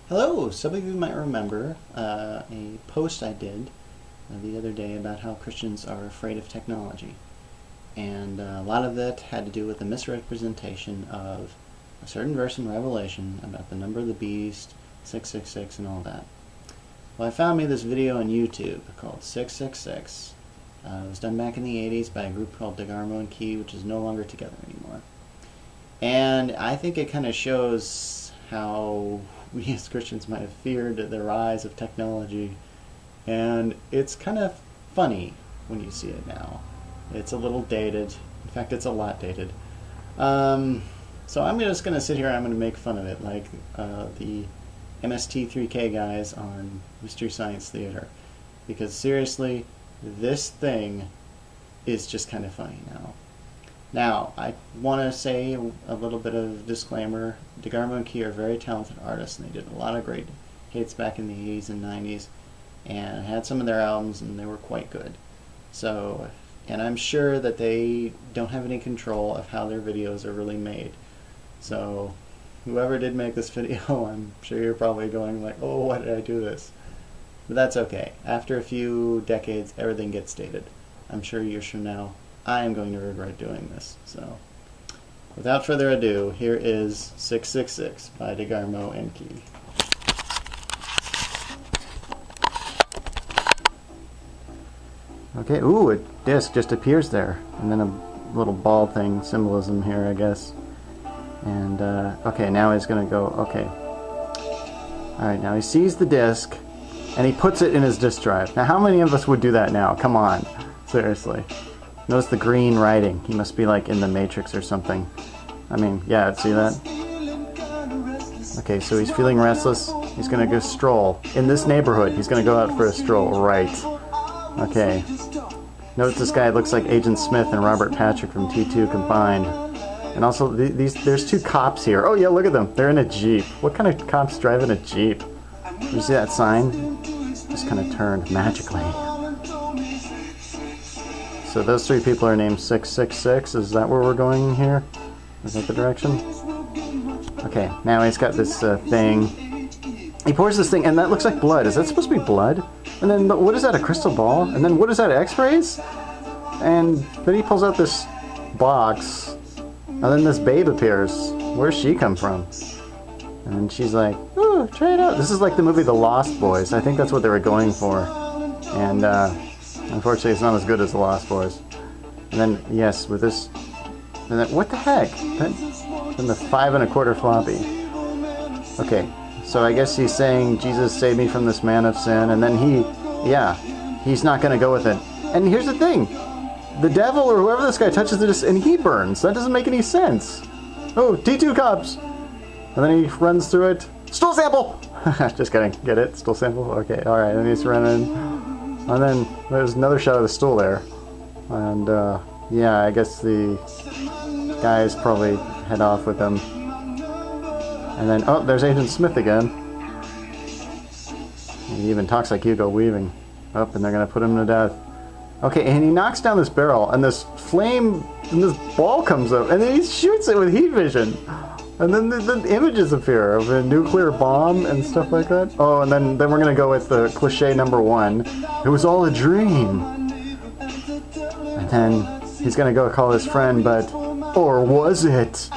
Hello! Some of you might remember a post I did the other day about how Christians are afraid of technology. And a lot of that had to do with the misrepresentation of a certain verse in Revelation about the number of the beast, 666, and all that. Well, I found me this video on YouTube called 666. It was done back in the 80s by a group called Degarmo and Key, which is no longer together anymore. And I think it kind of shows how we as Christians might have feared the rise of technology, and it's kind of funny when you see it now. It's a little dated. In fact, it's a lot dated. So I'm just going to sit here and I'm going to make fun of it like the MST3K guys on Mystery Science Theater, because seriously, this thing is just kind of funny now. Now, I want to say a little bit of disclaimer. Degarmo and Key are very talented artists, and they did a lot of great hits back in the 80s and 90s, and I had some of their albums, and they were quite good. So, and I'm sure that they don't have any control of how their videos are really made. So, whoever did make this video, I'm sure you're probably going like, oh, why did I do this? But that's okay. After a few decades, everything gets dated. I'm sure years from now, I am going to regret doing this. So, without further ado, here is 666 by Degarmo and Key. Okay, ooh, a disc just appears there. And then a little ball thing, symbolism here, I guess. And, okay, now he's going to go, okay. Alright, now he sees the disc, and he puts it in his disk drive. Now, how many of us would do that now? Come on, seriously. Notice the green writing. He must be like in the Matrix or something. I mean, yeah, see that? Okay, so he's feeling restless. He's gonna go stroll. In this neighborhood, he's gonna go out for a stroll. Right. Okay. Notice this guy looks like Agent Smith and Robert Patrick from T2 combined. And also, there's two cops here. Oh yeah, look at them. They're in a Jeep. What kind of cops drive in a Jeep? You see that sign? Just kind of turned magically. So those three people are named 666. Is that where we're going here? Is that the direction? Okay, now he's got this thing. He pours this thing, and that looks like blood. Is that supposed to be blood? And then what is that, a crystal ball? And then what is that, x-rays? And then he pulls out this box, and then this babe appears. Where's she come from? And then she's like, ooh, try it out. This is like the movie The Lost Boys. I think that's what they were going for. And, unfortunately, it's not as good as The Lost Boys. And then, yes, with this... And then, what the heck? Then the 5 1/4 floppy. Okay, so I guess he's saying, Jesus saved me from this man of sin. And then he's not going to go with it. And here's the thing. The devil or whoever this guy touches this, and he burns. That doesn't make any sense. Oh, T2 cops! And then he runs through it. Stool sample! Just kidding. Get it? Stool sample? Okay, alright. And he's running. And then there's another shot of the stool there. And, yeah, I guess the guys probably head off with him. And then, oh, there's Agent Smith again. He even talks like Hugo Weaving. Up, and they're gonna put him to death. Okay, and he knocks down this barrel, and this flame, and this ball comes up, and then he shoots it with heat vision. And then the images appear of a nuclear bomb and stuff like that. Oh, and then we're gonna go with the cliche number 1. It was all a dream. And then he's gonna go call his friend, but... Or was it?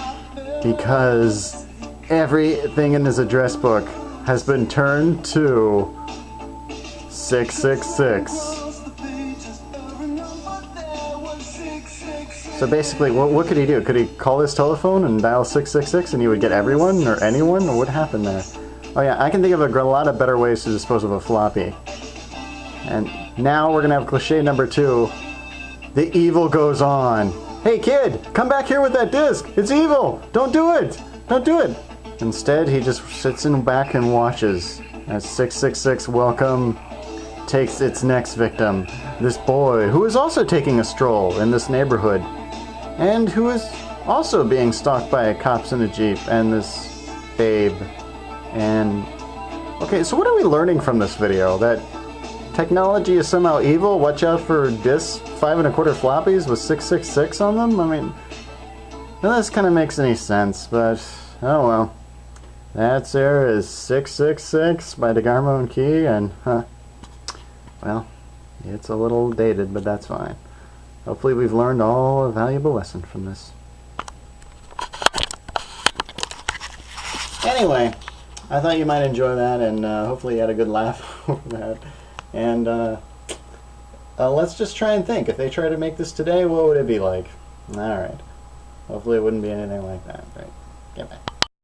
Because everything in his address book has been turned to 666. So basically, what could he do? Could he call his telephone and dial 666 and he would get everyone or anyone? Or what happened there? Oh yeah, I can think of a lot of better ways to dispose of a floppy. And now we're going to have cliche number 2. The evil goes on. Hey kid, come back here with that disc. It's evil. Don't do it. Don't do it. Instead, he just sits in back and watches as 666 Welcome takes its next victim. This boy, who is also taking a stroll in this neighborhood. And who is also being stalked by cops in a Jeep, and this babe. And, okay, so what are we learning from this video? That technology is somehow evil? Watch out for discs, 5 1/4 floppies with 666 on them? I mean, none of this kind of makes any sense, but, oh well. That there is 666 by Degarmo and Key, and well, it's a little dated, but that's fine. Hopefully we've learned all a valuable lesson from this. Anyway, I thought you might enjoy that, and hopefully you had a good laugh over that. And let's just try and think. If they try to make this today, what would it be like? Alright. Hopefully it wouldn't be anything like that. Right. Get back.